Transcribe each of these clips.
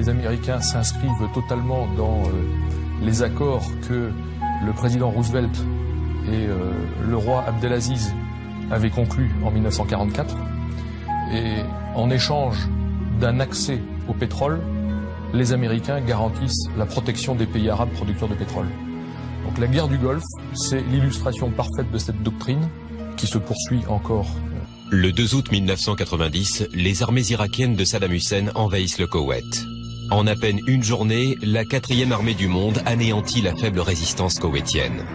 les Américains s'inscrivent totalement dans les accords que le président Roosevelt et le roi Abdelaziz avaient conclus en 1944. Et en échange d'un accès au pétrole, les Américains garantissent la protection des pays arabes producteurs de pétrole. Donc la guerre du Golfe, c'est l'illustration parfaite de cette doctrine qui se poursuit encore. Le 2 août 1990, les armées irakiennes de Saddam Hussein envahissent le Koweït. En à peine une journée, la 4e armée du monde anéantit la faible résistance koweïtienne.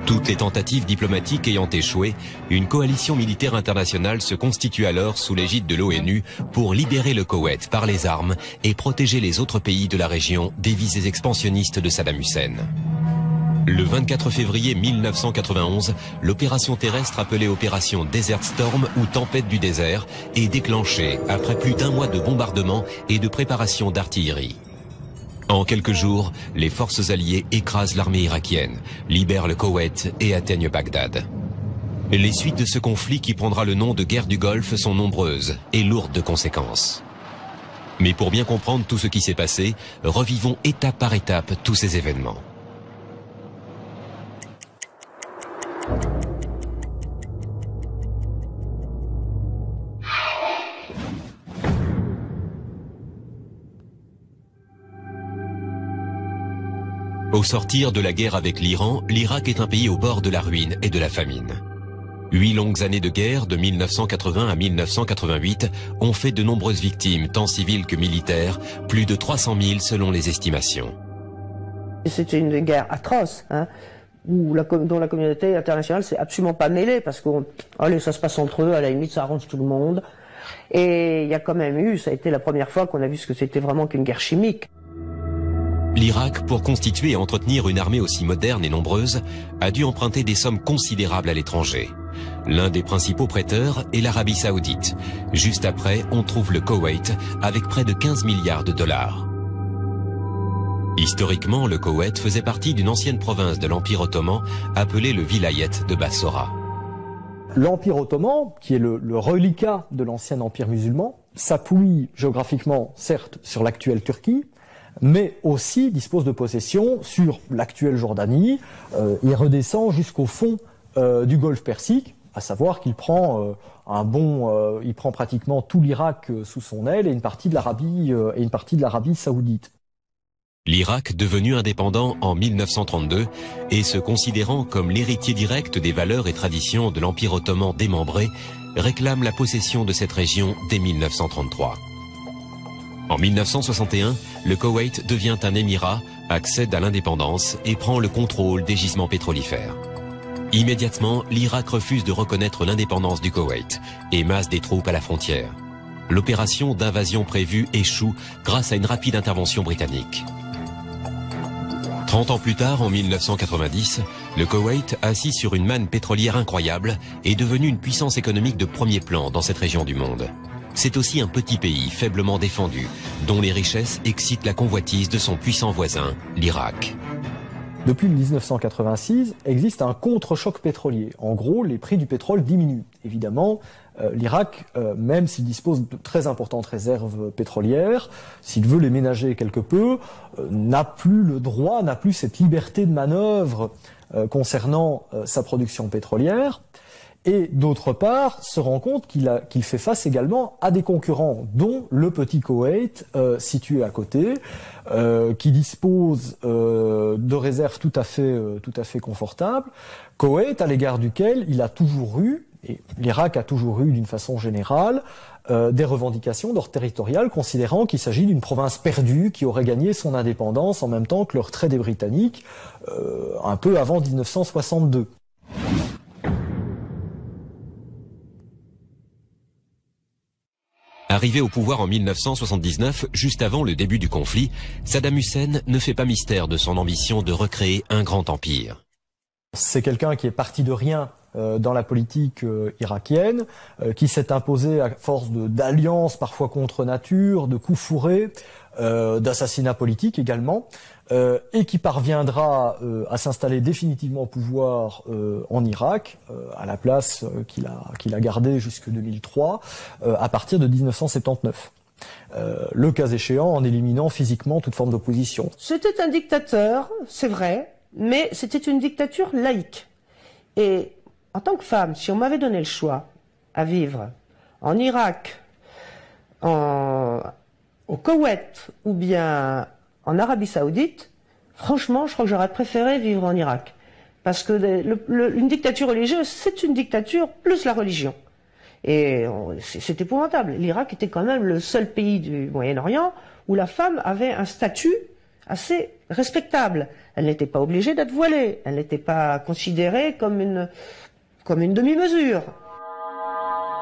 Toutes les tentatives diplomatiques ayant échoué, une coalition militaire internationale se constitue alors sous l'égide de l'ONU pour libérer le Koweït par les armes et protéger les autres pays de la région des visées expansionnistes de Saddam Hussein. Le 24 février 1991, l'opération terrestre appelée opération Desert Storm ou Tempête du désert est déclenchée après plus d'1 mois de bombardements et de préparation d'artillerie. En quelques jours, les forces alliées écrasent l'armée irakienne, libèrent le Koweït et atteignent Bagdad. Les suites de ce conflit qui prendra le nom de guerre du Golfe sont nombreuses et lourdes de conséquences. Mais pour bien comprendre tout ce qui s'est passé, revivons étape par étape tous ces événements. Au sortir de la guerre avec l'Iran, l'Irak est un pays au bord de la ruine et de la famine. 8 longues années de guerre, de 1980 à 1988, ont fait de nombreuses victimes, tant civiles que militaires, plus de 300 000 selon les estimations. C'était une guerre atroce, hein, dont la communauté internationale s'est absolument pas mêlée, parce que allez, ça se passe entre eux, à la limite ça arrange tout le monde. Et il y a quand même eu, ça a été la première fois qu'on a vu ce que c'était vraiment qu'une guerre chimique. L'Irak, pour constituer et entretenir une armée aussi moderne et nombreuse, a dû emprunter des sommes considérables à l'étranger. L'un des principaux prêteurs est l'Arabie Saoudite. Juste après, on trouve le Koweït avec près de 15 milliards de dollars. Historiquement, le Koweït faisait partie d'une ancienne province de l'Empire ottoman appelée le Vilayet de Bassora. L'Empire ottoman, qui est le reliquat de l'ancien empire musulman, s'appuie géographiquement, certes, sur l'actuelle Turquie, mais aussi dispose de possessions sur l'actuelle Jordanie. Il redescend jusqu'au fond du Golfe Persique, à savoir qu'il prend il prend pratiquement tout l'Irak sous son aile et une partie de l'Arabie saoudite. L'Irak, devenu indépendant en 1932 et se considérant comme l'héritier direct des valeurs et traditions de l'Empire ottoman démembré, réclame la possession de cette région dès 1933. En 1961, le Koweït devient un émirat, accède à l'indépendance et prend le contrôle des gisements pétrolifères. Immédiatement, l'Irak refuse de reconnaître l'indépendance du Koweït et masse des troupes à la frontière. L'opération d'invasion prévue échoue grâce à une rapide intervention britannique. 30 ans plus tard, en 1990, le Koweït, assis sur une manne pétrolière incroyable, est devenu une puissance économique de premier plan dans cette région du monde. C'est aussi un petit pays faiblement défendu, dont les richesses excitent la convoitise de son puissant voisin, l'Irak. Depuis 1986, existe un contre-choc pétrolier. En gros, les prix du pétrole diminuent. Évidemment, l'Irak, même s'il dispose de très importantes réserves pétrolières, s'il veut les ménager quelque peu, n'a plus le droit, n'a plus cette liberté de manœuvre concernant sa production pétrolière. Et d'autre part, se rend compte qu'il fait face également à des concurrents, dont le petit Koweït, situé à côté, qui dispose de réserves tout à fait confortables. Koweït, à l'égard duquel il a toujours eu, et l'Irak a toujours eu d'une façon générale, des revendications d'ordre territorial, considérant qu'il s'agit d'une province perdue qui aurait gagné son indépendance en même temps que le retrait des Britanniques, un peu avant 1962. Arrivé au pouvoir en 1979, juste avant le début du conflit, Saddam Hussein ne fait pas mystère de son ambition de recréer un grand empire. C'est quelqu'un qui est parti de rien dans la politique irakienne, qui s'est imposé à force d'alliances parfois contre nature, de coups fourrés, d'assassinats politiques également, et qui parviendra à s'installer définitivement au pouvoir en Irak, à la place qu'il a gardée jusque 2003, à partir de 1979. le cas échéant en éliminant physiquement toute forme d'opposition. C'était un dictateur, c'est vrai, mais c'était une dictature laïque. Et en tant que femme, si on m'avait donné le choix à vivre en Irak, au Koweït ou bien en Arabie Saoudite, franchement, je crois que j'aurais préféré vivre en Irak. Parce que une dictature religieuse, c'est une dictature plus la religion. Et c'est épouvantable. L'Irak était quand même le seul pays du Moyen-Orient où la femme avait un statut assez respectable. Elle n'était pas obligée d'être voilée. Elle n'était pas considérée comme une demi-mesure.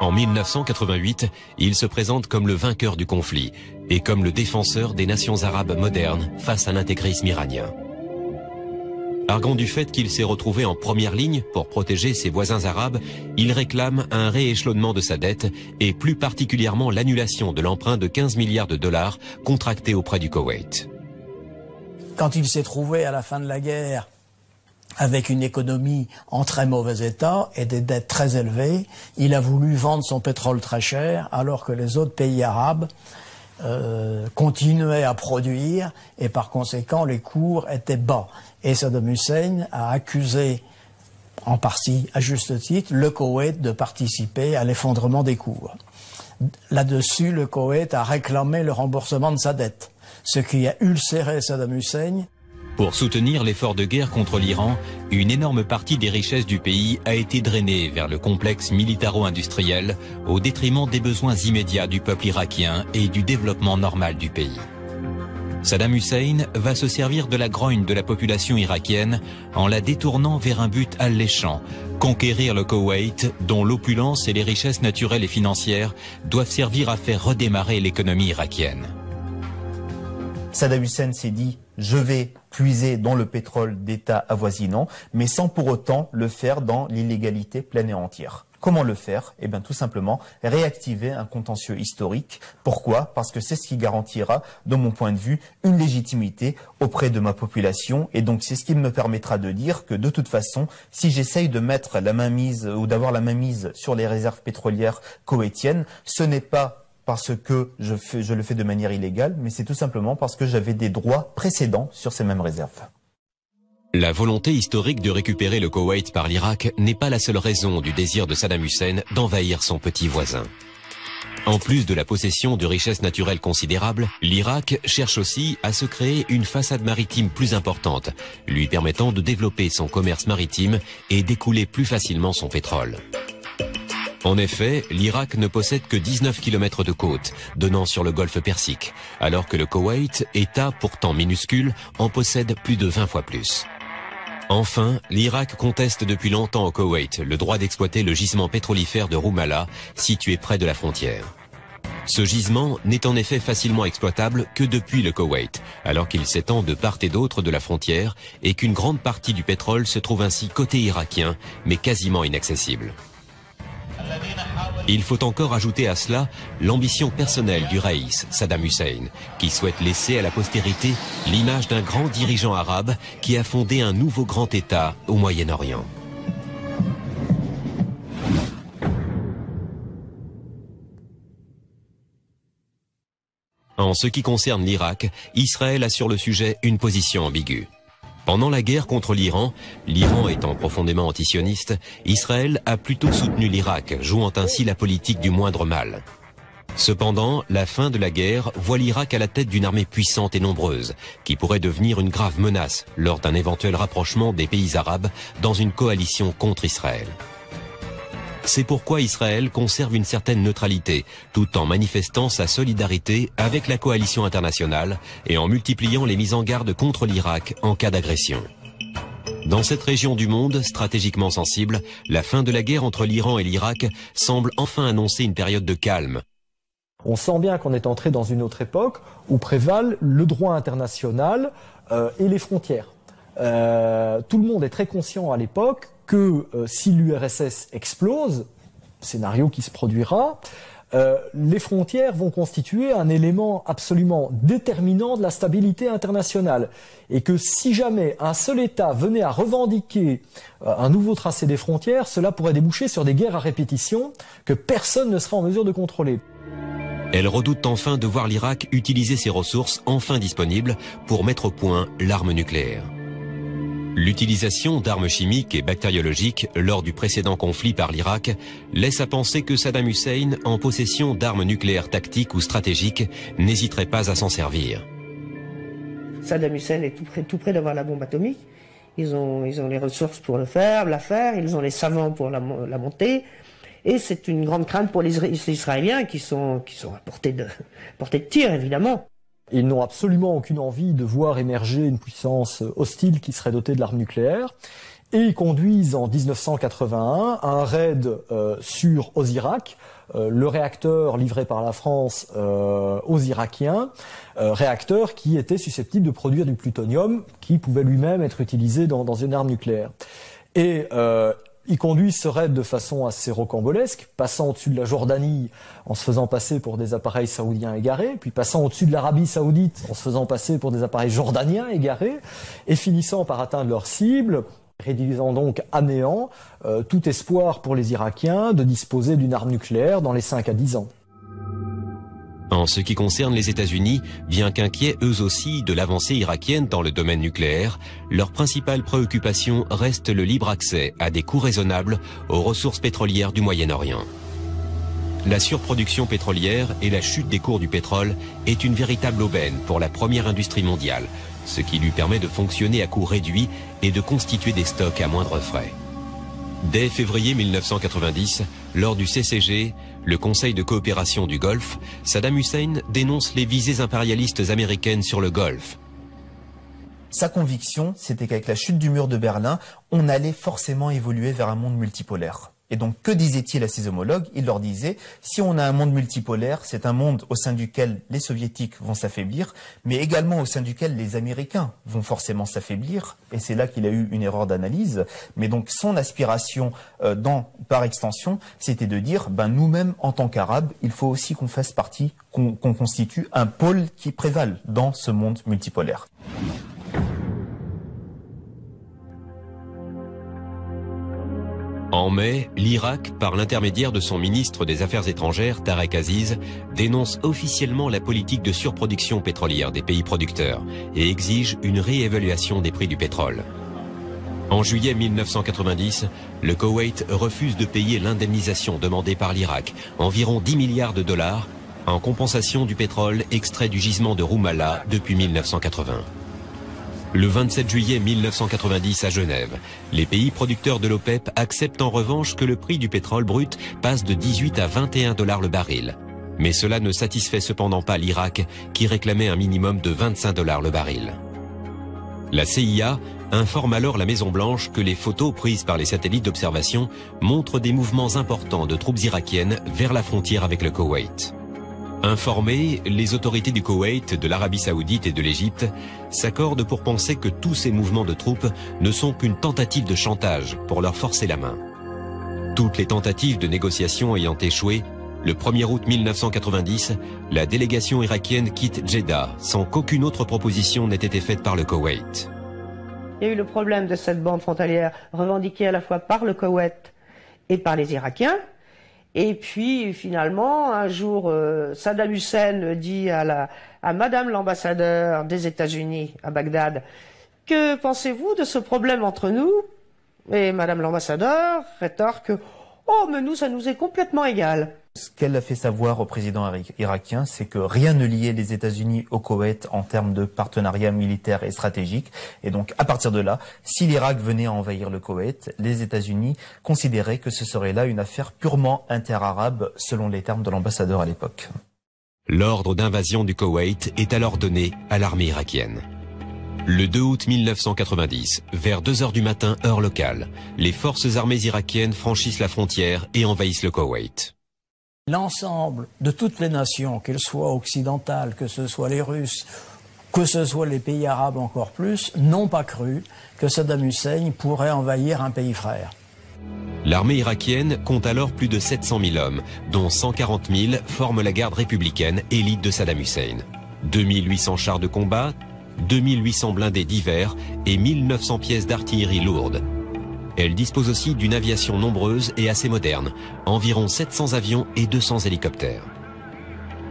En 1988, il se présente comme le vainqueur du conflit et comme le défenseur des nations arabes modernes face à l'intégrisme iranien. Arguant du fait qu'il s'est retrouvé en première ligne pour protéger ses voisins arabes, il réclame un rééchelonnement de sa dette et plus particulièrement l'annulation de l'emprunt de 15 milliards de dollars contracté auprès du Koweït. Quand il s'est trouvé à la fin de la guerre avec une économie en très mauvais état et des dettes très élevées, il a voulu vendre son pétrole très cher alors que les autres pays arabes continuaient à produire et par conséquent les cours étaient bas. Et Saddam Hussein a accusé, en partie à juste titre, le Koweït de participer à l'effondrement des cours. Là-dessus, le Koweït a réclamé le remboursement de sa dette, ce qui a ulcéré Saddam Hussein. Pour soutenir l'effort de guerre contre l'Iran, une énorme partie des richesses du pays a été drainée vers le complexe militaro-industriel au détriment des besoins immédiats du peuple irakien et du développement normal du pays. Saddam Hussein va se servir de la grogne de la population irakienne en la détournant vers un but alléchant, conquérir le Koweït dont l'opulence et les richesses naturelles et financières doivent servir à faire redémarrer l'économie irakienne. Saddam Hussein s'est dit « je vais puiser dans le pétrole d'États avoisinants », mais sans pour autant le faire dans l'illégalité pleine et entière. Comment le faire? Eh bien tout simplement réactiver un contentieux historique. Pourquoi? Parce que c'est ce qui garantira, de mon point de vue, une légitimité auprès de ma population. Et donc c'est ce qui me permettra de dire que de toute façon, si j'essaye de mettre la mainmise ou d'avoir la mainmise sur les réserves pétrolières koweïtiennes, ce n'est pas parce que je le fais de manière illégale, mais c'est tout simplement parce que j'avais des droits précédents sur ces mêmes réserves. La volonté historique de récupérer le Koweït par l'Irak n'est pas la seule raison du désir de Saddam Hussein d'envahir son petit voisin. En plus de la possession de richesses naturelles considérables, l'Irak cherche aussi à se créer une façade maritime plus importante, lui permettant de développer son commerce maritime et d'écouler plus facilement son pétrole. En effet, l'Irak ne possède que 19 km de côte, donnant sur le golfe Persique, alors que le Koweït, État pourtant minuscule, en possède plus de 20 fois plus. Enfin, l'Irak conteste depuis longtemps au Koweït le droit d'exploiter le gisement pétrolifère de Rumalah, situé près de la frontière. Ce gisement n'est en effet facilement exploitable que depuis le Koweït, alors qu'il s'étend de part et d'autre de la frontière et qu'une grande partie du pétrole se trouve ainsi côté irakien, mais quasiment inaccessible. Il faut encore ajouter à cela l'ambition personnelle du raïs, Saddam Hussein, qui souhaite laisser à la postérité l'image d'un grand dirigeant arabe qui a fondé un nouveau grand État au Moyen-Orient. En ce qui concerne l'Irak, Israël a sur le sujet une position ambiguë. Pendant la guerre contre l'Iran étant profondément antisioniste, Israël a plutôt soutenu l'Irak, jouant ainsi la politique du moindre mal. Cependant, la fin de la guerre voit l'Irak à la tête d'une armée puissante et nombreuse, qui pourrait devenir une grave menace lors d'un éventuel rapprochement des pays arabes dans une coalition contre Israël. C'est pourquoi Israël conserve une certaine neutralité, tout en manifestant sa solidarité avec la coalition internationale et en multipliant les mises en garde contre l'Irak en cas d'agression. Dans cette région du monde, stratégiquement sensible, la fin de la guerre entre l'Iran et l'Irak semble enfin annoncer une période de calme. On sent bien qu'on est entré dans une autre époque où prévalent le droit international et les frontières. Tout le monde est très conscient à l'époque que si l'URSS explose, scénario qui se produira, les frontières vont constituer un élément absolument déterminant de la stabilité internationale. Et que si jamais un seul État venait à revendiquer un nouveau tracé des frontières, cela pourrait déboucher sur des guerres à répétition que personne ne sera en mesure de contrôler. Elles redoutent enfin de voir l'Irak utiliser ses ressources enfin disponibles pour mettre au point l'arme nucléaire. L'utilisation d'armes chimiques et bactériologiques lors du précédent conflit par l'Irak laisse à penser que Saddam Hussein, en possession d'armes nucléaires tactiques ou stratégiques, n'hésiterait pas à s'en servir. Saddam Hussein est tout près d'avoir la bombe atomique. Ils ont les ressources pour la faire, ils ont les savants pour la monter. Et c'est une grande crainte pour les Israéliens qui sont à portée de tir, évidemment. Ils n'ont absolument aucune envie de voir émerger une puissance hostile qui serait dotée de l'arme nucléaire. Et ils conduisent en 1981 un raid sur Osirak, le réacteur livré par la France aux Irakiens, réacteur qui était susceptible de produire du plutonium qui pouvait lui-même être utilisé dans une arme nucléaire. Et ils conduisent ce raid de façon assez rocambolesque, passant au-dessus de la Jordanie en se faisant passer pour des appareils saoudiens égarés, puis passant au-dessus de l'Arabie saoudite en se faisant passer pour des appareils jordaniens égarés, et finissant par atteindre leur cible, réduisant donc à néant tout espoir pour les Irakiens de disposer d'une arme nucléaire dans les 5 à 10 ans. En ce qui concerne les États-Unis, bien qu'inquiets eux aussi de l'avancée irakienne dans le domaine nucléaire, leur principale préoccupation reste le libre accès à des coûts raisonnables aux ressources pétrolières du Moyen-Orient. La surproduction pétrolière et la chute des cours du pétrole est une véritable aubaine pour la première industrie mondiale, ce qui lui permet de fonctionner à coût réduit et de constituer des stocks à moindre frais. Dès février 1990, lors du CCG, le Conseil de coopération du Golfe, Saddam Hussein dénonce les visées impérialistes américaines sur le Golfe. Sa conviction, c'était qu'avec la chute du mur de Berlin, on allait forcément évoluer vers un monde multipolaire. Et donc, que disait-il à ses homologues? Il leur disait, si on a un monde multipolaire, c'est un monde au sein duquel les soviétiques vont s'affaiblir, mais également au sein duquel les Américains vont forcément s'affaiblir. Et c'est là qu'il a eu une erreur d'analyse. Mais donc, son aspiration, par extension, c'était de dire, nous-mêmes, en tant qu'Arabes, il faut aussi qu'on fasse partie, qu'on constitue un pôle qui prévale dans ce monde multipolaire. En mai, l'Irak, par l'intermédiaire de son ministre des Affaires étrangères, Tarek Aziz, dénonce officiellement la politique de surproduction pétrolière des pays producteurs et exige une réévaluation des prix du pétrole. En juillet 1990, le Koweït refuse de payer l'indemnisation demandée par l'Irak, environ 10 milliards de dollars, en compensation du pétrole extrait du gisement de Rumalah depuis 1980. Le 27 juillet 1990 à Genève, les pays producteurs de l'OPEP acceptent en revanche que le prix du pétrole brut passe de 18 à 21 $ le baril. Mais cela ne satisfait cependant pas l'Irak qui réclamait un minimum de 25 $ le baril. La CIA informe alors la Maison-Blanche que les photos prises par les satellites d'observation montrent des mouvements importants de troupes irakiennes vers la frontière avec le Koweït. Informées, les autorités du Koweït, de l'Arabie Saoudite et de l'Égypte s'accordent pour penser que tous ces mouvements de troupes ne sont qu'une tentative de chantage pour leur forcer la main. Toutes les tentatives de négociation ayant échoué, le 1er août 1990, la délégation irakienne quitte Jeddah sans qu'aucune autre proposition n'ait été faite par le Koweït. Il y a eu le problème de cette bande frontalière revendiquée à la fois par le Koweït et par les Irakiens. Et puis, finalement, un jour, Saddam Hussein dit à Madame l'ambassadeur des États-Unis à Bagdad, « Que pensez-vous de ce problème entre nous ?» Et Madame l'ambassadeur rétorque, « Oh, mais nous, ça nous est complètement égal. » Ce qu'elle a fait savoir au président irakien, c'est que rien ne liait les États-Unis au Koweït en termes de partenariat militaire et stratégique. Et donc, à partir de là, si l'Irak venait à envahir le Koweït, les États-Unis considéraient que ce serait là une affaire purement inter-arabe, selon les termes de l'ambassadeur à l'époque. L'ordre d'invasion du Koweït est alors donné à l'armée irakienne. Le 2 août 1990, vers 2 heures du matin, heure locale, les forces armées irakiennes franchissent la frontière et envahissent le Koweït. L'ensemble de toutes les nations, qu'elles soient occidentales, que ce soit les Russes, que ce soit les pays arabes encore plus, n'ont pas cru que Saddam Hussein pourrait envahir un pays frère. L'armée irakienne compte alors plus de 700 000 hommes, dont 140 000 forment la garde républicaine élite de Saddam Hussein. 2800 chars de combat, 2800 blindés divers et 1900 pièces d'artillerie lourde. Elle dispose aussi d'une aviation nombreuse et assez moderne, environ 700 avions et 200 hélicoptères.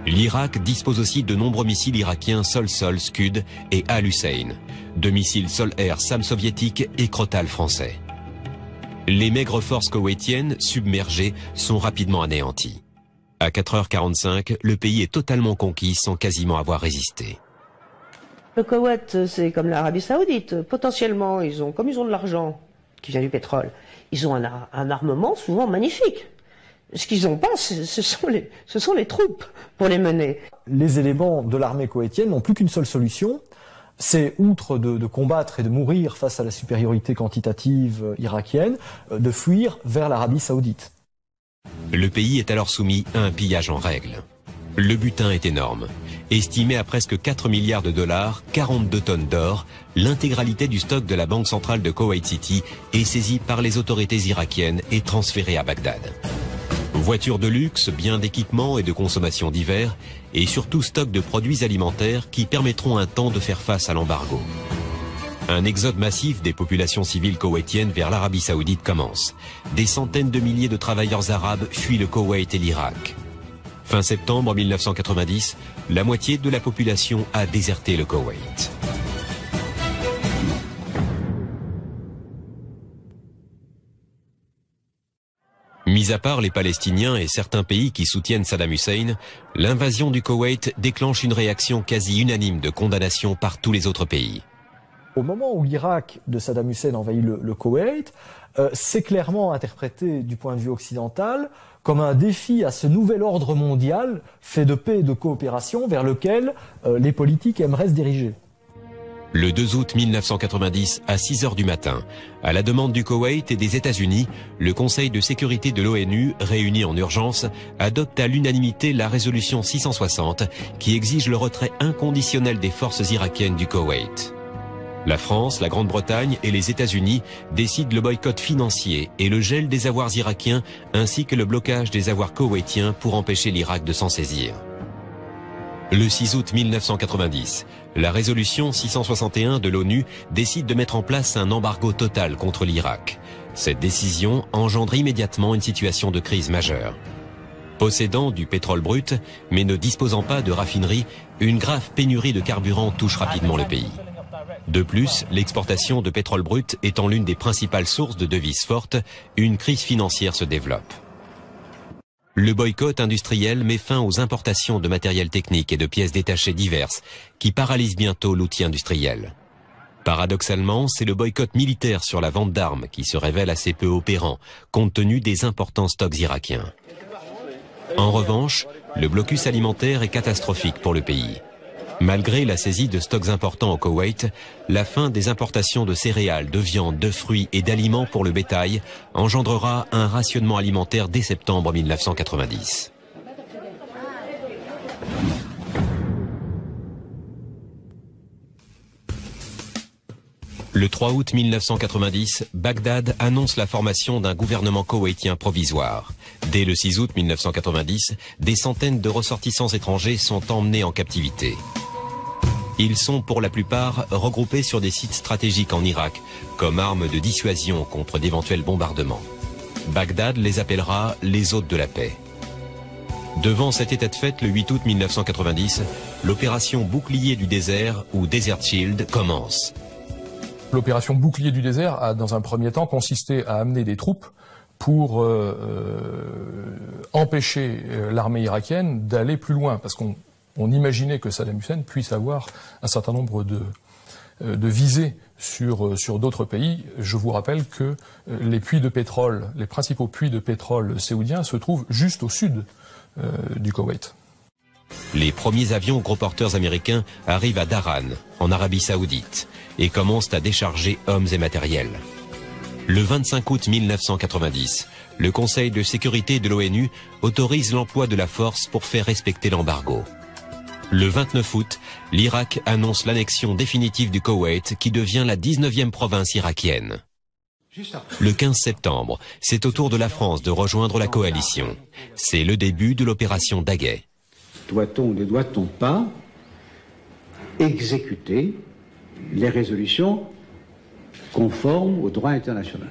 L'Irak dispose aussi de nombreux missiles irakiens Sol-Sol, Scud et Al-Hussein, de missiles Sol-Air SAM soviétiques et Crotal français. Les maigres forces koweïtiennes, submergées, sont rapidement anéanties. À 4h45, le pays est totalement conquis sans quasiment avoir résisté. Le Koweït, c'est comme l'Arabie Saoudite. Potentiellement, comme ils ont de l'argent qui vient du pétrole, ils ont un armement souvent magnifique. Ce qu'ils n'ont pas, ce sont les troupes pour les mener. Les éléments de l'armée koweïtienne n'ont plus qu'une seule solution, c'est, outre de combattre et de mourir face à la supériorité quantitative irakienne, de fuir vers l'Arabie Saoudite. Le pays est alors soumis à un pillage en règle. Le butin est énorme. Estimé à presque 4 milliards de dollars, 42 tonnes d'or, l'intégralité du stock de la Banque centrale de Koweït City est saisie par les autorités irakiennes et transférée à Bagdad. Voitures de luxe, biens d'équipement et de consommation divers, et surtout stock de produits alimentaires qui permettront un temps de faire face à l'embargo. Un exode massif des populations civiles koweïtiennes vers l'Arabie Saoudite commence. Des centaines de milliers de travailleurs arabes fuient le Koweït et l'Irak. Fin septembre 1990, la moitié de la population a déserté le Koweït. Mis à part les Palestiniens et certains pays qui soutiennent Saddam Hussein, l'invasion du Koweït déclenche une réaction quasi unanime de condamnation par tous les autres pays. Au moment où l'Irak de Saddam Hussein envahit le Koweït, c'est clairement interprété du point de vue occidental comme un défi à ce nouvel ordre mondial fait de paix et de coopération vers lequel les politiques aimeraient se diriger. Le 2 août 1990, à 6 h du matin, à la demande du Koweït et des États-Unis, le Conseil de sécurité de l'ONU, réuni en urgence, adopte à l'unanimité la résolution 660 qui exige le retrait inconditionnel des forces irakiennes du Koweït. La France, la Grande-Bretagne et les États-Unis décident le boycott financier et le gel des avoirs irakiens ainsi que le blocage des avoirs koweïtiens pour empêcher l'Irak de s'en saisir. Le 6 août 1990, la résolution 661 de l'ONU décide de mettre en place un embargo total contre l'Irak. Cette décision engendre immédiatement une situation de crise majeure. Possédant du pétrole brut, mais ne disposant pas de raffinerie, une grave pénurie de carburant touche rapidement le pays. De plus, l'exportation de pétrole brut étant l'une des principales sources de devises fortes, une crise financière se développe. Le boycott industriel met fin aux importations de matériel technique et de pièces détachées diverses, qui paralysent bientôt l'outil industriel. Paradoxalement, c'est le boycott militaire sur la vente d'armes qui se révèle assez peu opérant, compte tenu des importants stocks irakiens. En revanche, le blocus alimentaire est catastrophique pour le pays. Malgré la saisie de stocks importants au Koweït, la fin des importations de céréales, de viande, de fruits et d'aliments pour le bétail engendrera un rationnement alimentaire dès septembre 1990. Le 3 août 1990, Bagdad annonce la formation d'un gouvernement koweïtien provisoire. Dès le 6 août 1990, des centaines de ressortissants étrangers sont emmenés en captivité. Ils sont pour la plupart regroupés sur des sites stratégiques en Irak, comme armes de dissuasion contre d'éventuels bombardements. Bagdad les appellera les hôtes de la paix. Devant cet état de fait, le 8 août 1990, l'opération Bouclier du désert, ou Desert Shield, commence. L'opération Bouclier du désert a, dans un premier temps, consisté à amener des troupes pour empêcher l'armée irakienne d'aller plus loin, parce qu'on imaginait que Saddam Hussein puisse avoir un certain nombre de visées sur d'autres pays. Je vous rappelle que les puits de pétrole, les principaux puits de pétrole saoudiens se trouvent juste au sud du Koweït. Les premiers avions gros porteurs américains arrivent à Dharan, en Arabie Saoudite, et commencent à décharger hommes et matériel. Le 25 août 1990, le Conseil de sécurité de l'ONU autorise l'emploi de la force pour faire respecter l'embargo. Le 29 août, l'Irak annonce l'annexion définitive du Koweït qui devient la 19e province irakienne. Le 15 septembre, c'est au tour de la France de rejoindre la coalition. C'est le début de l'opération Daguet. Doit-on ou ne doit-on pas exécuter les résolutions conformes au droit international?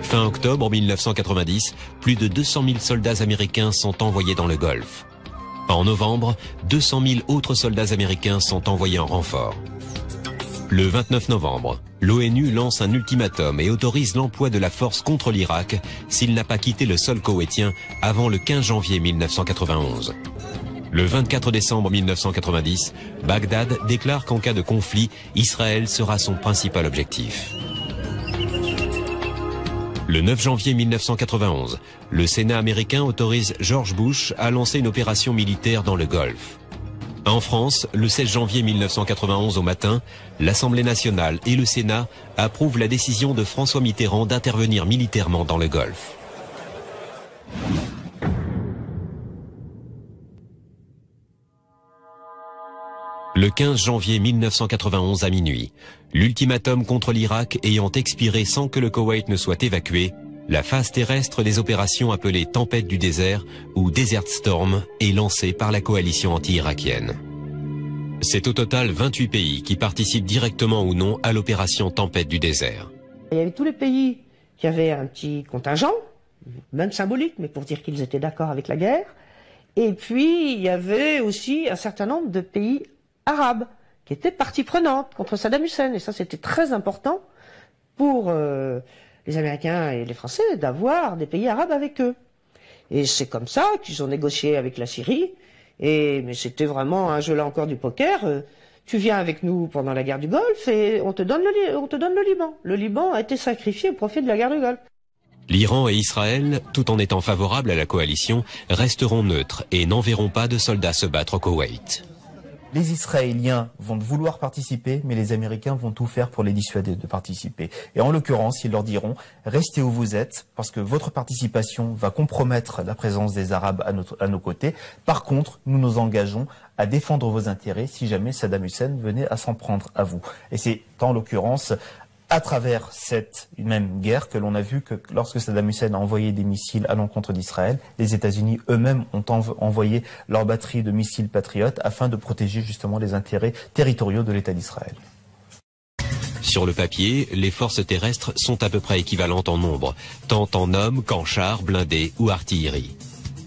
Fin octobre 1990, plus de 200 000 soldats américains sont envoyés dans le Golfe. En novembre, 200 000 autres soldats américains sont envoyés en renfort. Le 29 novembre, l'ONU lance un ultimatum et autorise l'emploi de la force contre l'Irak s'il n'a pas quitté le sol koweïtien avant le 15 janvier 1991. Le 24 décembre 1990, Bagdad déclare qu'en cas de conflit, Israël sera son principal objectif. Le 9 janvier 1991, le Sénat américain autorise George Bush à lancer une opération militaire dans le Golfe. En France, le 16 janvier 1991 au matin, l'Assemblée nationale et le Sénat approuvent la décision de François Mitterrand d'intervenir militairement dans le Golfe. Le 15 janvier 1991 à minuit, l'ultimatum contre l'Irak ayant expiré sans que le Koweït ne soit évacué, la phase terrestre des opérations appelées Tempête du désert ou Desert Storm est lancée par la coalition anti-irakienne. C'est au total 28 pays qui participent directement ou non à l'opération Tempête du désert. Il y avait tous les pays qui avaient un petit contingent, même symbolique, mais pour dire qu'ils étaient d'accord avec la guerre. Et puis, il y avait aussi un certain nombre de pays arabes qui étaient partie prenante contre Saddam Hussein. Et ça, c'était très important pour les Américains et les Français d'avoir des pays arabes avec eux. Et c'est comme ça qu'ils ont négocié avec la Syrie. Mais c'était vraiment un jeu là encore du poker. Tu viens avec nous pendant la guerre du Golfe et on te donne le Liban. Le Liban a été sacrifié au profit de la guerre du Golfe. L'Iran et Israël, tout en étant favorables à la coalition, resteront neutres et n'enverront pas de soldats se battre au Koweït. Les Israéliens vont vouloir participer, mais les Américains vont tout faire pour les dissuader de participer. Et en l'occurrence, ils leur diront « Restez où vous êtes, parce que votre participation va compromettre la présence des Arabes à nos côtés. Par contre, nous nous engageons à défendre vos intérêts si jamais Saddam Hussein venait à s'en prendre à vous. » Et c'est en l'occurrence à travers cette même guerre que l'on a vu que lorsque Saddam Hussein a envoyé des missiles à l'encontre d'Israël, les États-Unis eux-mêmes ont envoyé leur batterie de missiles patriotes afin de protéger justement les intérêts territoriaux de l'État d'Israël. Sur le papier, les forces terrestres sont à peu près équivalentes en nombre, tant en hommes qu'en chars, blindés ou artillerie.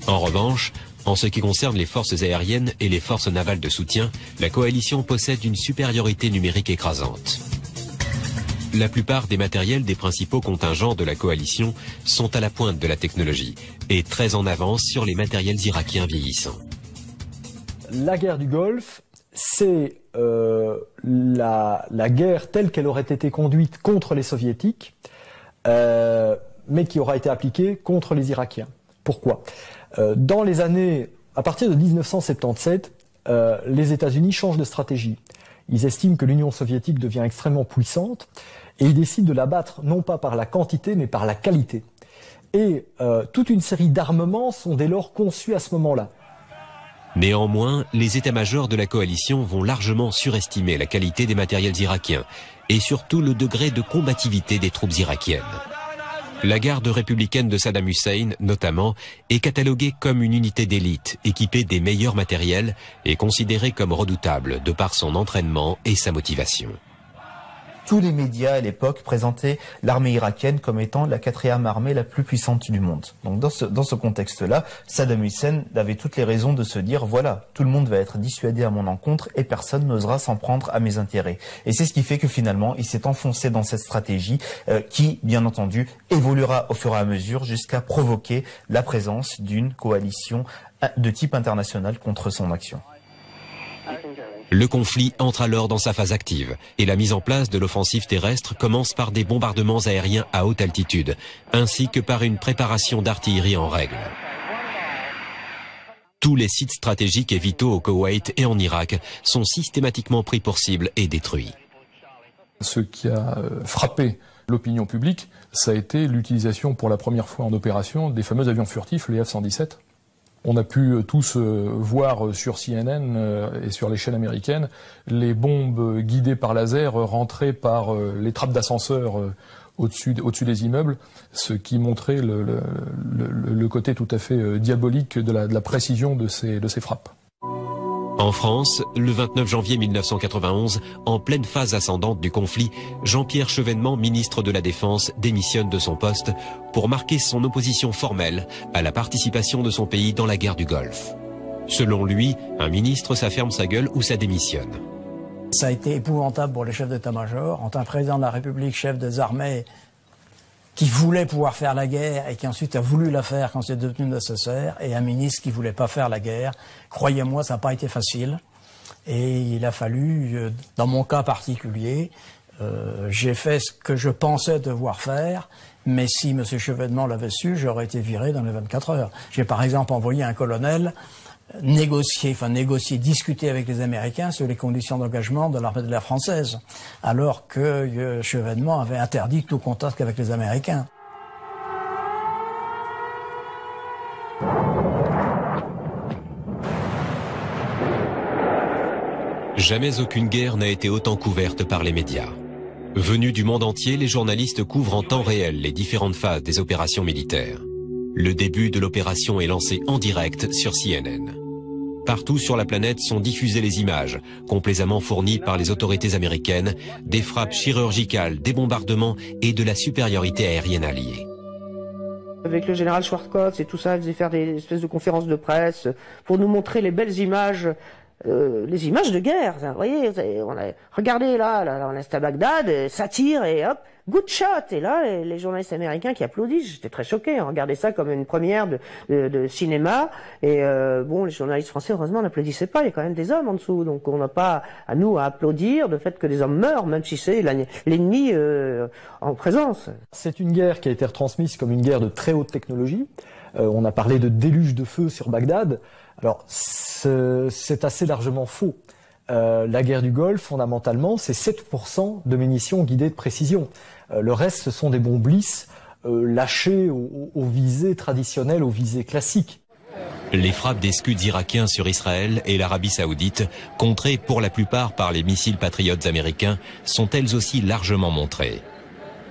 En revanche, en ce qui concerne les forces aériennes et les forces navales de soutien, la coalition possède une supériorité numérique écrasante. La plupart des matériels des principaux contingents de la coalition sont à la pointe de la technologie et très en avance sur les matériels irakiens vieillissants. La guerre du Golfe, c'est la guerre telle qu'elle aurait été conduite contre les soviétiques, mais qui aura été appliquée contre les Irakiens. Pourquoi ? Dans les années, à partir de 1977, les États-Unis changent de stratégie. Ils estiment que l'Union soviétique devient extrêmement puissante et ils décident de la battre non pas par la quantité mais par la qualité. Et toute une série d'armements sont dès lors conçus à ce moment-là. Néanmoins, les états-majors de la coalition vont largement surestimer la qualité des matériels irakiens et surtout le degré de combativité des troupes irakiennes. La garde républicaine de Saddam Hussein, notamment, est cataloguée comme une unité d'élite équipée des meilleurs matériels et considérée comme redoutable de par son entraînement et sa motivation. Tous les médias à l'époque présentaient l'armée irakienne comme étant la 4e armée la plus puissante du monde. Donc dans ce contexte-là, Saddam Hussein avait toutes les raisons de se dire voilà, tout le monde va être dissuadé à mon encontre et personne n'osera s'en prendre à mes intérêts. Et c'est ce qui fait que finalement, il s'est enfoncé dans cette stratégie qui, bien entendu, évoluera au fur et à mesure jusqu'à provoquer la présence d'une coalition de type international contre son action. Le conflit entre alors dans sa phase active et la mise en place de l'offensive terrestre commence par des bombardements aériens à haute altitude, ainsi que par une préparation d'artillerie en règle. Tous les sites stratégiques et vitaux au Koweït et en Irak sont systématiquement pris pour cible et détruits. Ce qui a frappé l'opinion publique, ça a été l'utilisation pour la première fois en opération des fameux avions furtifs, les F-117. On a pu tous voir sur CNN et sur les chaînes américaines les bombes guidées par laser rentrer par les trappes d'ascenseur au-dessus des immeubles, ce qui montrait le côté tout à fait diabolique de la précision de ces frappes. En France, le 29 janvier 1991, en pleine phase ascendante du conflit, Jean-Pierre Chevènement, ministre de la Défense, démissionne de son poste pour marquer son opposition formelle à la participation de son pays dans la guerre du Golfe. Selon lui, un ministre, ça ferme sa gueule ou ça démissionne. Ça a été épouvantable pour les chefs d'état-major, entre un président de la République, chef des armées, qui voulait pouvoir faire la guerre et qui ensuite a voulu la faire quand c'est devenu nécessaire, et un ministre qui voulait pas faire la guerre. Croyez-moi, ça n'a pas été facile. Et il a fallu, dans mon cas particulier, j'ai fait ce que je pensais devoir faire, mais si M. Chevènement l'avait su, j'aurais été viré dans les 24 heures. J'ai par exemple envoyé un colonel négocier, discuter avec les Américains sur les conditions d'engagement de l'armée de l'air française, alors que Chevènement avait interdit tout contact avec les Américains. Jamais aucune guerre n'a été autant couverte par les médias. Venus du monde entier, les journalistes couvrent en temps réel les différentes phases des opérations militaires. Le début de l'opération est lancé en direct sur CNN. Partout sur la planète sont diffusées les images, complaisamment fournies par les autorités américaines, des frappes chirurgicales, des bombardements et de la supériorité aérienne alliée. Avec le général Schwarzkopf et tout ça, ils faisaient faire des espèces de conférences de presse pour nous montrer les belles images. Les images de guerre, vous voyez, regardez là, on est à Bagdad, ça tire et hop, good shot. Et là, les journalistes américains qui applaudissent, j'étais très choqué, on regardait ça comme une première de cinéma. Et bon, les journalistes français, heureusement, n'applaudissaient pas, il y a quand même des hommes en dessous, donc on n'a pas à nous à applaudir le fait que des hommes meurent, même si c'est l'ennemi en présence. C'est une guerre qui a été retransmise comme une guerre de très haute technologie. On a parlé de déluge de feu sur Bagdad. Alors, c'est assez largement faux. La guerre du Golfe, fondamentalement, c'est 7% de munitions guidées de précision. Le reste, ce sont des bombes Bliss lâchées aux visées traditionnelles, aux visées classiques. Les frappes des Scuds irakiens sur Israël et l'Arabie Saoudite, contrées pour la plupart par les missiles patriotes américains, sont elles aussi largement montrées.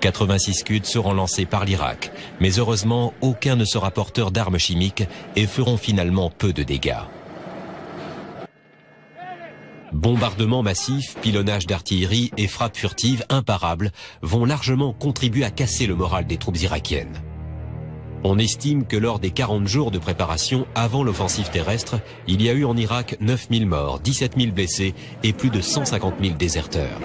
86 Scuds seront lancés par l'Irak, mais heureusement, aucun ne sera porteur d'armes chimiques et feront finalement peu de dégâts. Bombardements massifs, pilonnage d'artillerie et frappes furtives imparables vont largement contribuer à casser le moral des troupes irakiennes. On estime que lors des 40 jours de préparation avant l'offensive terrestre, il y a eu en Irak 9000 morts, 17 000 blessés et plus de 150 000 déserteurs.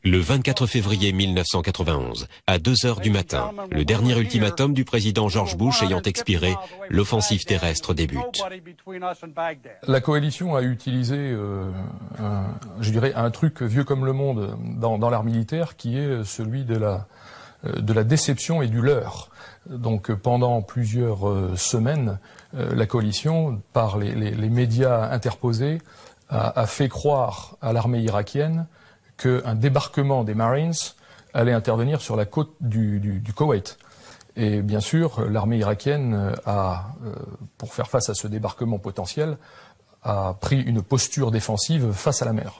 Le 24 février 1991, à 2 heures du matin, le dernier ultimatum du président George Bush ayant expiré, l'offensive terrestre débute. La coalition a utilisé, je dirais, un truc vieux comme le monde dans l'art militaire, qui est celui de la déception et du leurre. Donc pendant plusieurs semaines, la coalition, par les médias interposés, a fait croire à l'armée irakienne qu'un débarquement des Marines allait intervenir sur la côte du Koweït. Et bien sûr, l'armée irakienne pour faire face à ce débarquement potentiel, a pris une posture défensive face à la mer.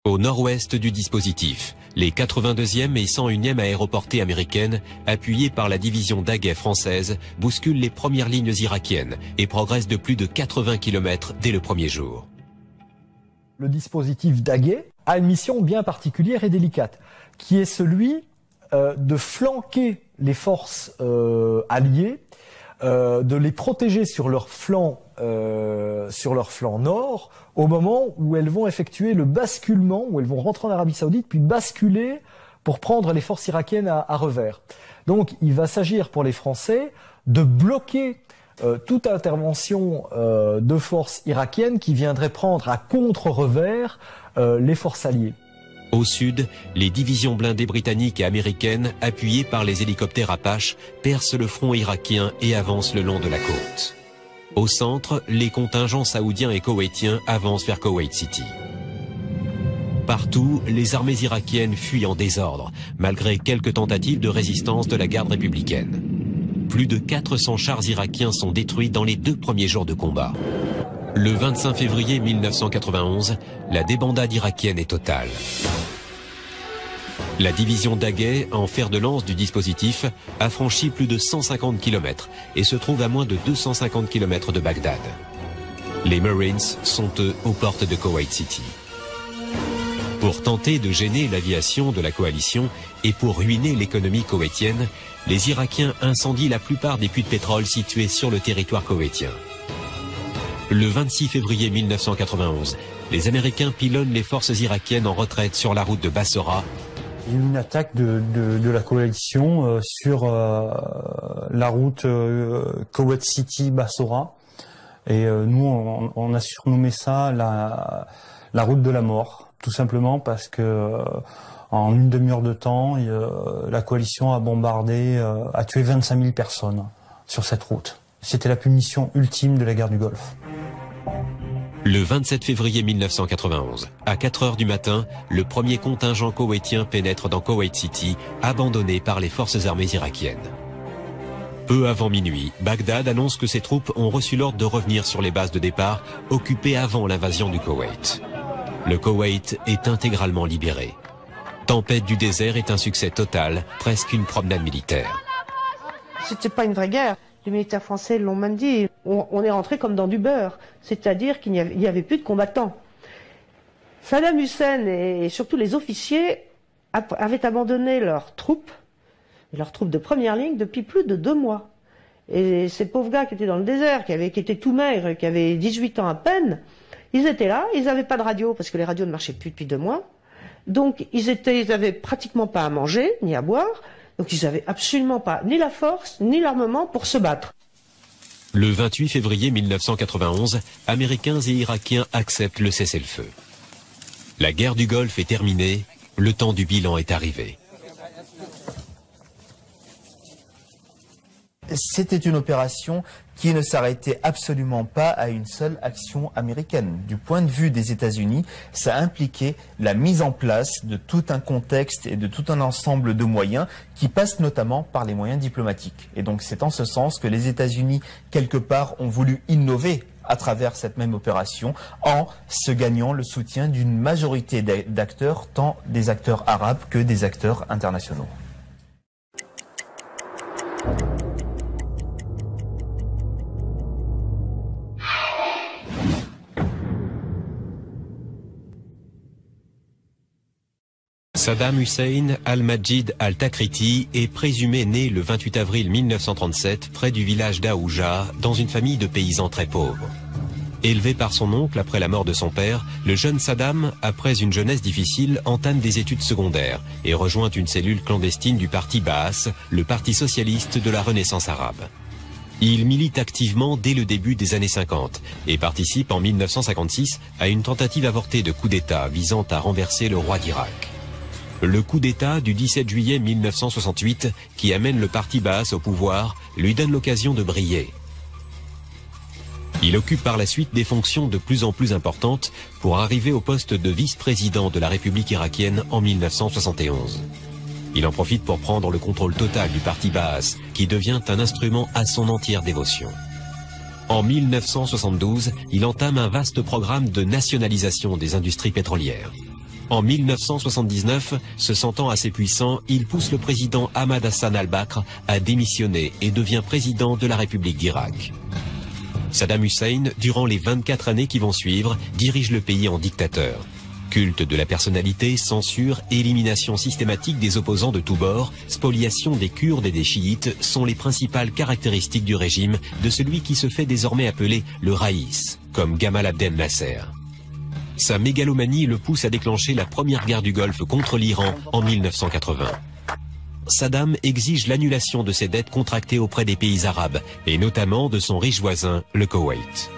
Au nord-ouest du dispositif, les 82e et 101e aéroportées américaines, appuyées par la division Daguet française, bousculent les premières lignes irakiennes et progressent de plus de 80 km dès le premier jour. Le dispositif Daguet a une mission bien particulière et délicate, qui est celui de flanquer les forces alliées, de les protéger sur leur flanc nord, au moment où elles vont effectuer le basculement, où elles vont rentrer en Arabie Saoudite, puis basculer pour prendre les forces irakiennes à revers. Donc il va s'agir pour les Français de bloquer toute intervention de forces irakiennes qui viendraient prendre à contre-revers les forces alliées. Au sud, les divisions blindées britanniques et américaines, appuyées par les hélicoptères Apache, percent le front irakien et avancent le long de la côte. Au centre, les contingents saoudiens et koweïtiens avancent vers Koweït City. Partout, les armées irakiennes fuient en désordre, malgré quelques tentatives de résistance de la garde républicaine. Plus de 400 chars irakiens sont détruits dans les 2 premiers jours de combat. Le 25 février 1991, la débandade irakienne est totale. La division Daguet, en fer de lance du dispositif, a franchi plus de 150 km et se trouve à moins de 250 km de Bagdad. Les Marines sont eux aux portes de Koweït City. Pour tenter de gêner l'aviation de la coalition et pour ruiner l'économie koweïtienne, les Irakiens incendient la plupart des puits de pétrole situés sur le territoire koweïtien. Le 26 février 1991, les Américains pilonnent les forces irakiennes en retraite sur la route de Bassora. Il y a eu une attaque de la coalition sur la route Kuwait City-Bassora. Et nous, on a surnommé ça la route de la mort, tout simplement parce que en une demi-heure de temps, la coalition a bombardé, a tué 25 000 personnes sur cette route. C'était la punition ultime de la guerre du Golfe. Le 27 février 1991, à 4 heures du matin, le premier contingent koweïtien pénètre dans Kuwait City, abandonné par les forces armées irakiennes. Peu avant minuit, Bagdad annonce que ses troupes ont reçu l'ordre de revenir sur les bases de départ, occupées avant l'invasion du Koweït. Le Koweït est intégralement libéré. Tempête du désert est un succès total, presque une promenade militaire. C'était pas une vraie guerre. Les militaires français l'ont même dit. On est rentré comme dans du beurre. C'est-à-dire qu'il n'y avait plus de combattants. Saddam Hussein et surtout les officiers avaient abandonné leurs troupes de première ligne depuis plus de 2 mois. Et ces pauvres gars qui étaient dans le désert, qui étaient tout maigres, qui avaient 18 ans à peine, ils étaient là, ils n'avaient pas de radio, parce que les radios ne marchaient plus depuis 2 mois. Donc ils avaient pratiquement pas à manger, ni à boire. Donc ils n'avaient absolument pas ni la force, ni l'armement pour se battre. Le 28 février 1991, Américains et Irakiens acceptent le cessez-le-feu. La guerre du Golfe est terminée, le temps du bilan est arrivé. C'était une opération qui ne s'arrêtait absolument pas à une seule action américaine. Du point de vue des États-Unis, ça impliquait la mise en place de tout un contexte et de tout un ensemble de moyens qui passent notamment par les moyens diplomatiques. Et donc c'est en ce sens que les États-Unis, quelque part, ont voulu innover à travers cette même opération en se gagnant le soutien d'une majorité d'acteurs, tant des acteurs arabes que des acteurs internationaux. Saddam Hussein al-Majid al-Takriti est présumé né le 28 avril 1937 près du village d'Aouja, dans une famille de paysans très pauvres. Élevé par son oncle après la mort de son père, le jeune Saddam, après une jeunesse difficile, entame des études secondaires et rejoint une cellule clandestine du parti Baas, le parti socialiste de la Renaissance arabe. Il milite activement dès le début des années 50 et participe en 1956 à une tentative avortée de coup d'État visant à renverser le roi d'Irak. Le coup d'État du 17 juillet 1968, qui amène le parti Baas au pouvoir, lui donne l'occasion de briller. Il occupe par la suite des fonctions de plus en plus importantes pour arriver au poste de vice-président de la République irakienne en 1971. Il en profite pour prendre le contrôle total du parti Baas, qui devient un instrument à son entière dévotion. En 1972, il entame un vaste programme de nationalisation des industries pétrolières. En 1979, se sentant assez puissant, il pousse le président Ahmad Hassan al-Bakr à démissionner et devient président de la République d'Irak. Saddam Hussein, durant les 24 années qui vont suivre, dirige le pays en dictateur. Culte de la personnalité, censure, élimination systématique des opposants de tous bords, spoliation des Kurdes et des chiites sont les principales caractéristiques du régime de celui qui se fait désormais appeler le Raïs, comme Gamal Abdel Nasser. Sa mégalomanie le pousse à déclencher la première guerre du Golfe contre l'Iran en 1980. Saddam exige l'annulation de ses dettes contractées auprès des pays arabes, et notamment de son riche voisin, le Koweït.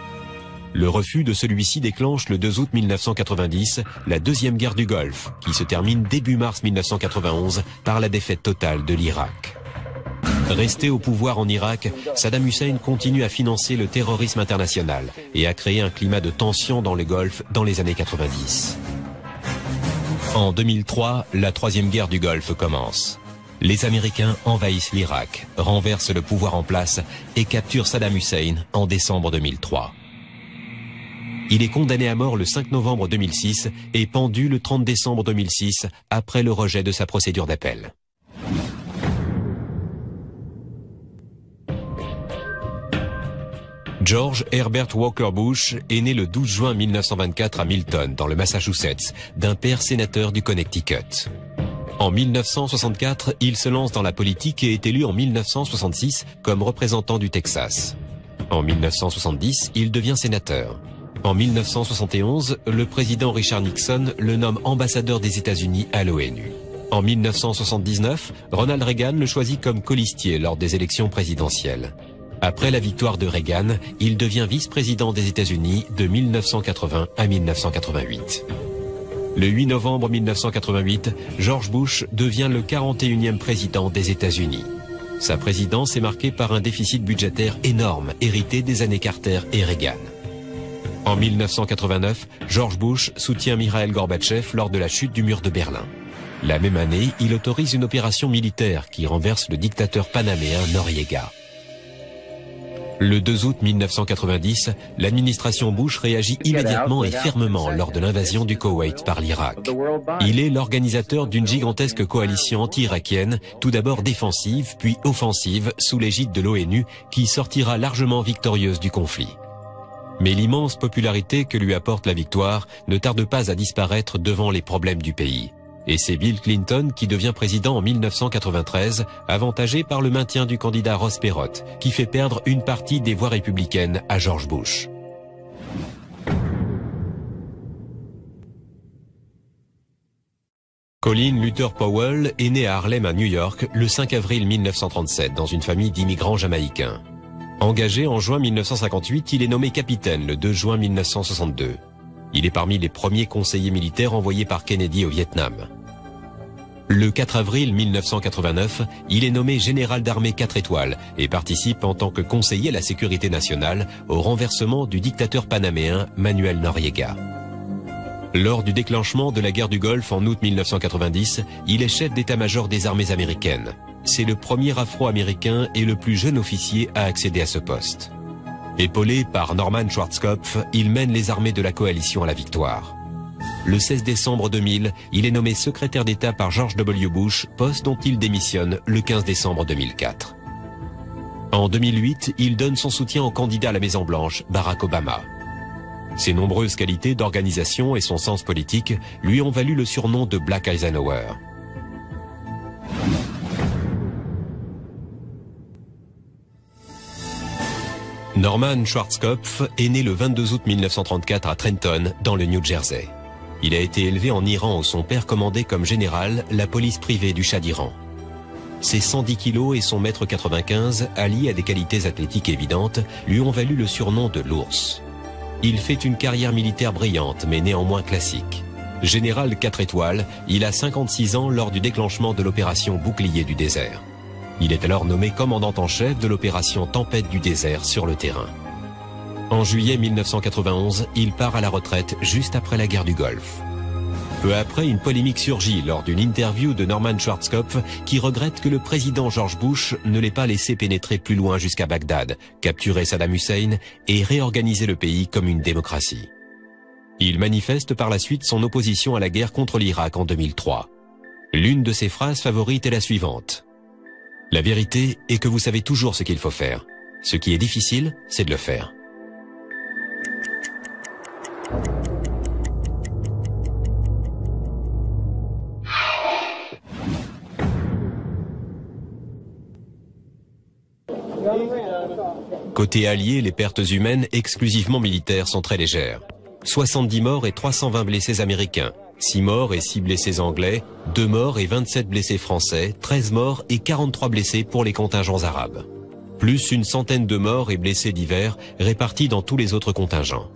Le refus de celui-ci déclenche le 2 août 1990 la deuxième guerre du Golfe, qui se termine début mars 1991 par la défaite totale de l'Irak. Resté au pouvoir en Irak, Saddam Hussein continue à financer le terrorisme international et à créer un climat de tension dans le Golfe dans les années 90. En 2003, la troisième guerre du Golfe commence. Les Américains envahissent l'Irak, renversent le pouvoir en place et capturent Saddam Hussein en décembre 2003. Il est condamné à mort le 5 novembre 2006 et pendu le 30 décembre 2006 après le rejet de sa procédure d'appel. George Herbert Walker Bush est né le 12 juin 1924 à Milton, dans le Massachusetts, d'un père sénateur du Connecticut. En 1964, il se lance dans la politique et est élu en 1966 comme représentant du Texas. En 1970, il devient sénateur. En 1971, le président Richard Nixon le nomme ambassadeur des États-Unis à l'ONU. En 1979, Ronald Reagan le choisit comme colistier lors des élections présidentielles. Après la victoire de Reagan, il devient vice-président des États-Unis de 1980 à 1988. Le 8 novembre 1988, George Bush devient le 41e président des États-Unis. Sa présidence est marquée par un déficit budgétaire énorme, hérité des années Carter et Reagan. En 1989, George Bush soutient Mikhaïl Gorbatchev lors de la chute du mur de Berlin. La même année, il autorise une opération militaire qui renverse le dictateur panaméen Noriega. Le 2 août 1990, l'administration Bush réagit immédiatement et fermement lors de l'invasion du Koweït par l'Irak. Il est l'organisateur d'une gigantesque coalition anti-irakienne, tout d'abord défensive, puis offensive, sous l'égide de l'ONU, qui sortira largement victorieuse du conflit. Mais l'immense popularité que lui apporte la victoire ne tarde pas à disparaître devant les problèmes du pays. Et c'est Bill Clinton qui devient président en 1993, avantagé par le maintien du candidat Ross Perot, qui fait perdre une partie des voix républicaines à George Bush. Colin Luther Powell est né à Harlem à New York le 5 avril 1937 dans une famille d'immigrants jamaïcains. Engagé en juin 1958, il est nommé capitaine le 2 juin 1962. Il est parmi les premiers conseillers militaires envoyés par Kennedy au Vietnam. Le 4 avril 1989, il est nommé général d'armée 4 étoiles et participe en tant que conseiller à la sécurité nationale au renversement du dictateur panaméen Manuel Noriega. Lors du déclenchement de la guerre du Golfe en août 1990, il est chef d'état-major des armées américaines. C'est le premier Afro-américain et le plus jeune officier à accéder à ce poste. Épaulé par Norman Schwarzkopf, il mène les armées de la coalition à la victoire. Le 16 décembre 2000, il est nommé secrétaire d'État par George W. Bush, poste dont il démissionne le 15 décembre 2004. En 2008, il donne son soutien au candidat à la Maison-Blanche, Barack Obama. Ses nombreuses qualités d'organisation et son sens politique lui ont valu le surnom de Black Eisenhower. Norman Schwarzkopf est né le 22 août 1934 à Trenton, dans le New Jersey. Il a été élevé en Iran où son père commandait comme général la police privée du Shah d'Iran. Ses 110 kilos et son mètre 95, alliés à des qualités athlétiques évidentes, lui ont valu le surnom de l'ours. Il fait une carrière militaire brillante, mais néanmoins classique. Général 4 étoiles, il a 56 ans lors du déclenchement de l'opération Bouclier du désert. Il est alors nommé commandant en chef de l'opération Tempête du désert sur le terrain. En juillet 1991, il part à la retraite juste après la guerre du Golfe. Peu après, une polémique surgit lors d'une interview de Norman Schwarzkopf qui regrette que le président George Bush ne l'ait pas laissé pénétrer plus loin jusqu'à Bagdad, capturer Saddam Hussein et réorganiser le pays comme une démocratie. Il manifeste par la suite son opposition à la guerre contre l'Irak en 2003. L'une de ses phrases favorites est la suivante. « La vérité est que vous savez toujours ce qu'il faut faire. Ce qui est difficile, c'est de le faire. » Côté allié, les pertes humaines exclusivement militaires sont très légères. 70 morts et 320 blessés américains, 6 morts et 6 blessés anglais, 2 morts et 27 blessés français, 13 morts et 43 blessés pour les contingents arabes. Plus une centaine de morts et blessés divers répartis dans tous les autres contingents.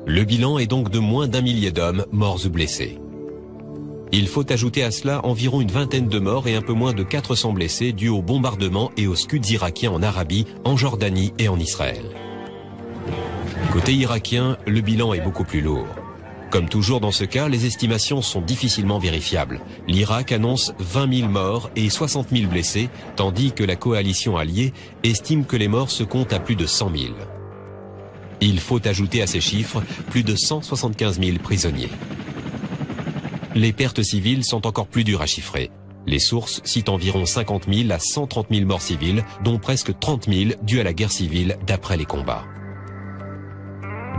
Le bilan est donc de moins d'1 millier d'hommes morts ou blessés. Il faut ajouter à cela environ une vingtaine de morts et un peu moins de 400 blessés dus aux bombardements et aux scuds irakiens en Arabie, en Jordanie et en Israël. Côté irakien, le bilan est beaucoup plus lourd. Comme toujours dans ce cas, les estimations sont difficilement vérifiables. L'Irak annonce 20 000 morts et 60 000 blessés, tandis que la coalition alliée estime que les morts se comptent à plus de 100 000. Il faut ajouter à ces chiffres plus de 175 000 prisonniers. Les pertes civiles sont encore plus dures à chiffrer. Les sources citent environ 50 000 à 130 000 morts civiles, dont presque 30 000 dues à la guerre civile d'après les combats.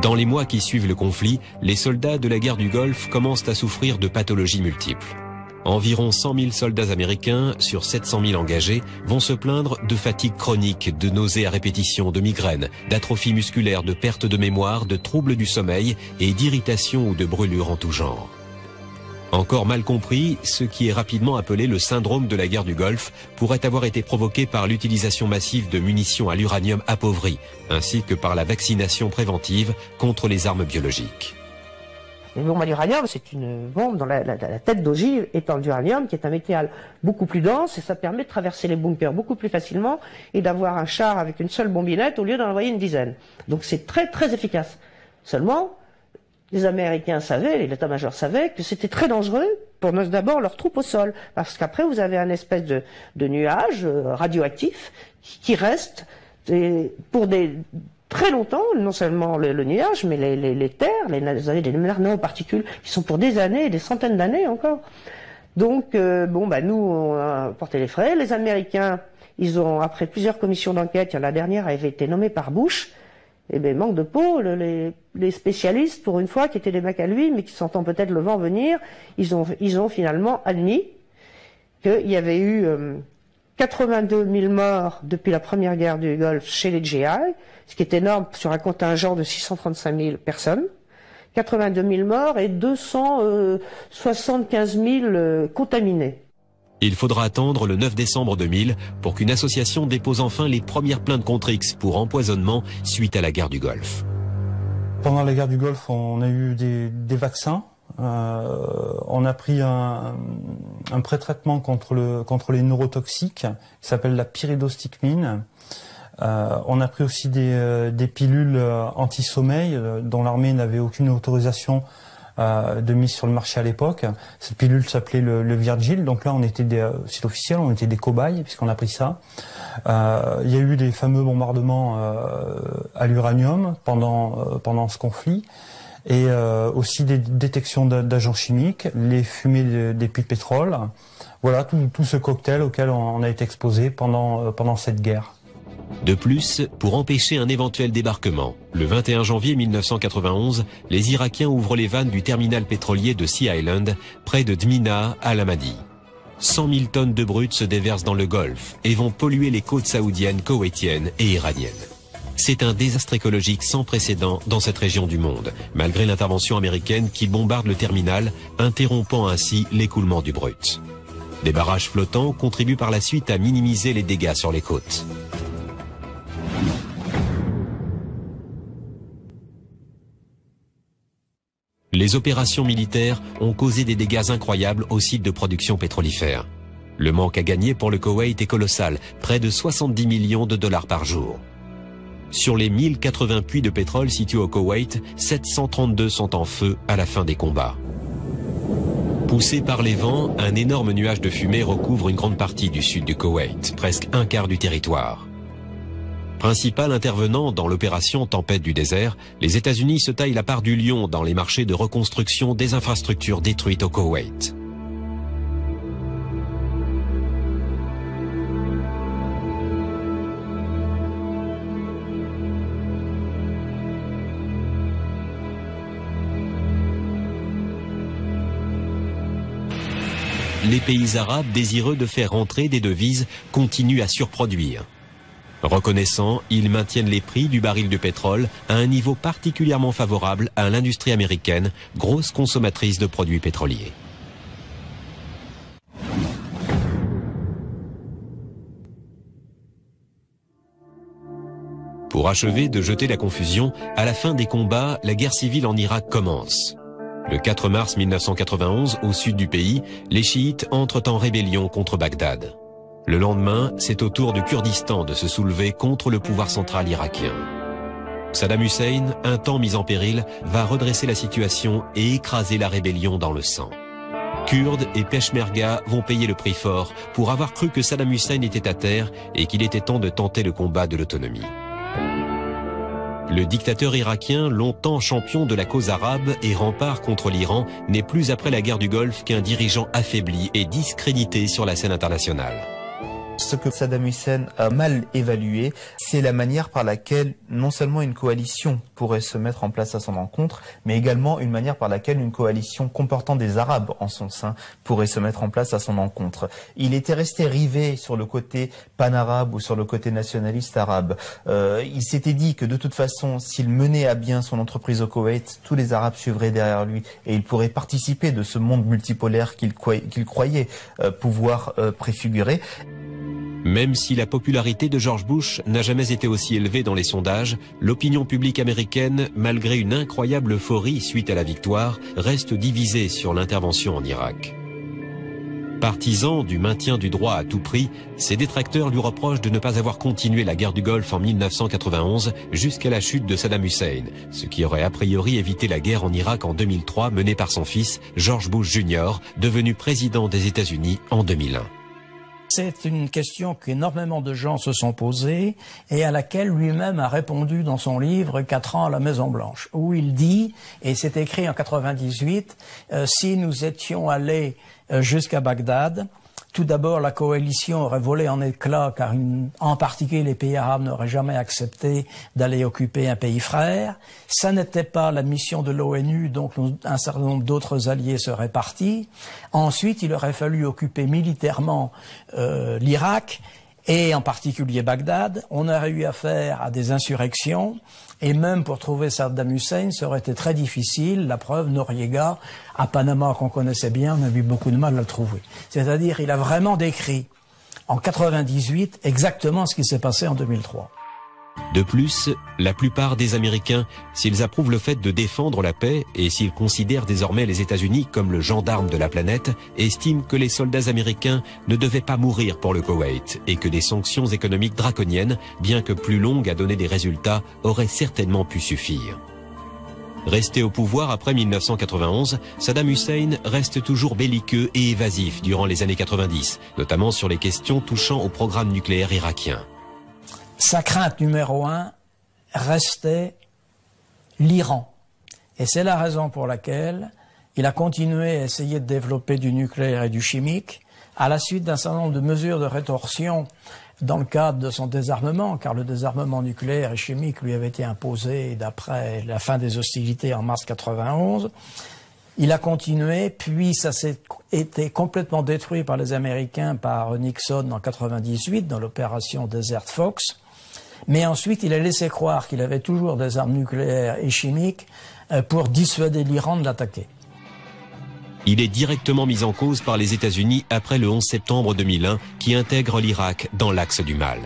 Dans les mois qui suivent le conflit, les soldats de la guerre du Golfe commencent à souffrir de pathologies multiples. Environ 100 000 soldats américains sur 700 000 engagés vont se plaindre de fatigue chronique, de nausées à répétition, de migraines, d'atrophie musculaire, de perte de mémoire, de troubles du sommeil et d'irritations ou de brûlures en tout genre. Encore mal compris, ce qui est rapidement appelé le syndrome de la guerre du Golfe pourrait avoir été provoqué par l'utilisation massive de munitions à l'uranium appauvri, ainsi que par la vaccination préventive contre les armes biologiques. Les bombes à l'uranium, c'est une bombe dont la tête d'ogive est en uranium, qui est un métal beaucoup plus dense, et ça permet de traverser les bunkers beaucoup plus facilement et d'avoir un char avec une seule bombinette au lieu d'en envoyer une dizaine. Donc c'est très très efficace. Seulement, les Américains savaient, l'état-major savait que c'était très dangereux pour d'abord leurs troupes au sol, parce qu'après vous avez un espèce de nuage radioactif qui reste pour très longtemps, non seulement le nuage, mais les terres, les nanoparticules, qui sont pour des années, des centaines d'années encore. Donc, nous, on a porté les frais. Les Américains, ils ont, après plusieurs commissions d'enquête, la dernière avait été nommée par Bush, et bien, manque de peau, les spécialistes, pour une fois, qui étaient des mecs à lui, mais qui sentant peut-être le vent venir, ils ont finalement admis qu'il y avait eu 82 000 morts depuis la première guerre du Golfe chez les GI, ce qui est énorme sur un contingent de 635 000 personnes. 82 000 morts et 275 000 contaminés. Il faudra attendre le 9 décembre 2000 pour qu'une association dépose enfin les premières plaintes contre X pour empoisonnement suite à la guerre du Golfe. Pendant la guerre du Golfe, on a eu des vaccins. On a pris un pré-traitement contre les neurotoxiques qui s'appelle la pyridostigmine. On a pris aussi des pilules anti-sommeil dont l'armée n'avait aucune autorisation de mise sur le marché à l'époque. Cette pilule s'appelait le Virgil, donc là on était c'est officiel, on était des cobayes puisqu'on a pris ça. Il y a eu des fameux bombardements à l'uranium pendant ce conflit, et aussi des détections d'agents chimiques, les fumées des puits de pétrole. Voilà tout ce cocktail auquel on a été exposé pendant cette guerre. De plus, pour empêcher un éventuel débarquement, le 21 janvier 1991, les Irakiens ouvrent les vannes du terminal pétrolier de Sea Island, près de Dmina, à Lamadi. 100 000 tonnes de brut se déversent dans le Golfe et vont polluer les côtes saoudiennes, koweïtiennes et iraniennes. C'est un désastre écologique sans précédent dans cette région du monde, malgré l'intervention américaine qui bombarde le terminal, interrompant ainsi l'écoulement du brut. Des barrages flottants contribuent par la suite à minimiser les dégâts sur les côtes. Les opérations militaires ont causé des dégâts incroyables au site de production pétrolifère. Le manque à gagner pour le Koweït est colossal, près de 70 millions de dollars par jour. Sur les 1080 puits de pétrole situés au Koweït, 732 sont en feu à la fin des combats. Poussé par les vents, un énorme nuage de fumée recouvre une grande partie du sud du Koweït, presque un quart du territoire. Principal intervenant dans l'opération Tempête du désert, les États-Unis se taillent la part du lion dans les marchés de reconstruction des infrastructures détruites au Koweït. Les pays arabes désireux de faire rentrer des devises continuent à surproduire. Reconnaissant, ils maintiennent les prix du baril de pétrole à un niveau particulièrement favorable à l'industrie américaine, grosse consommatrice de produits pétroliers. Pour achever de jeter la confusion, à la fin des combats, la guerre civile en Irak commence. Le 4 mars 1991, au sud du pays, les chiites entrent en rébellion contre Bagdad. Le lendemain, c'est au tour du Kurdistan de se soulever contre le pouvoir central irakien. Saddam Hussein, un temps mis en péril, va redresser la situation et écraser la rébellion dans le sang. Kurdes et Peshmerga vont payer le prix fort pour avoir cru que Saddam Hussein était à terre et qu'il était temps de tenter le combat de l'autonomie. Le dictateur irakien, longtemps champion de la cause arabe et rempart contre l'Iran, n'est plus après la guerre du Golfe qu'un dirigeant affaibli et discrédité sur la scène internationale. Ce que Saddam Hussein a mal évalué, c'est la manière par laquelle non seulement une coalition pourrait se mettre en place à son encontre, mais également une manière par laquelle une coalition comportant des Arabes en son sein pourrait se mettre en place à son encontre. Il était resté rivé sur le côté pan-arabe ou sur le côté nationaliste arabe. Il s'était dit que de toute façon, s'il menait à bien son entreprise au Koweït, tous les Arabes suivraient derrière lui et il pourrait participer de ce monde multipolaire qu'il croyait pouvoir préfigurer. Même si la popularité de George Bush n'a jamais été aussi élevée dans les sondages, l'opinion publique américaine, malgré une incroyable euphorie suite à la victoire, reste divisée sur l'intervention en Irak. Partisan du maintien du droit à tout prix, ses détracteurs lui reprochent de ne pas avoir continué la guerre du Golfe en 1991 jusqu'à la chute de Saddam Hussein, ce qui aurait a priori évité la guerre en Irak en 2003 menée par son fils, George Bush Jr., devenu président des États-Unis en 2001. C'est une question qu'énormément de gens se sont posées et à laquelle lui-même a répondu dans son livre 4 ans à la Maison-Blanche, où il dit, et c'est écrit en 98, si nous étions allés jusqu'à Bagdad, tout d'abord la coalition aurait volé en éclats car en particulier les pays arabes n'auraient jamais accepté d'aller occuper un pays frère. Ça n'était pas la mission de l'ONU, donc un certain nombre d'autres alliés seraient partis. Ensuite, il aurait fallu occuper militairement l'Irak et en particulier Bagdad. On aurait eu affaire à des insurrections et même pour trouver Saddam Hussein, ça aurait été très difficile. La preuve, Noriega, à Panama qu'on connaissait bien, on a eu beaucoup de mal à le trouver. C'est-à-dire, il a vraiment décrit en 98 exactement ce qui s'est passé en 2003. De plus, la plupart des Américains, s'ils approuvent le fait de défendre la paix et s'ils considèrent désormais les États-Unis comme le gendarme de la planète, estiment que les soldats américains ne devaient pas mourir pour le Koweït et que des sanctions économiques draconiennes, bien que plus longues à donner des résultats, auraient certainement pu suffire. Resté au pouvoir après 1991, Saddam Hussein reste toujours belliqueux et évasif durant les années 90, notamment sur les questions touchant au programme nucléaire irakien. Sa crainte numéro 1 restait l'Iran. Et c'est la raison pour laquelle il a continué à essayer de développer du nucléaire et du chimique à la suite d'un certain nombre de mesures de rétorsion dans le cadre de son désarmement, car le désarmement nucléaire et chimique lui avait été imposé d'après la fin des hostilités en mars 91. Il a continué, puis ça s'est été complètement détruit par les Américains, par Nixon en 98 dans l'opération Desert Fox. Mais ensuite, il a laissé croire qu'il avait toujours des armes nucléaires et chimiques pour dissuader l'Iran de l'attaquer. Il est directement mis en cause par les États-Unis après le 11 septembre 2001 qui intègre l'Irak dans l'axe du mal.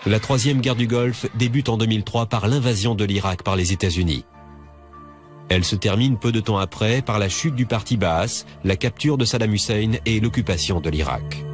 La troisième guerre du Golfe débute en 2003 par l'invasion de l'Irak par les États-Unis. Elle se termine peu de temps après par la chute du parti Baas, la capture de Saddam Hussein et l'occupation de l'Irak.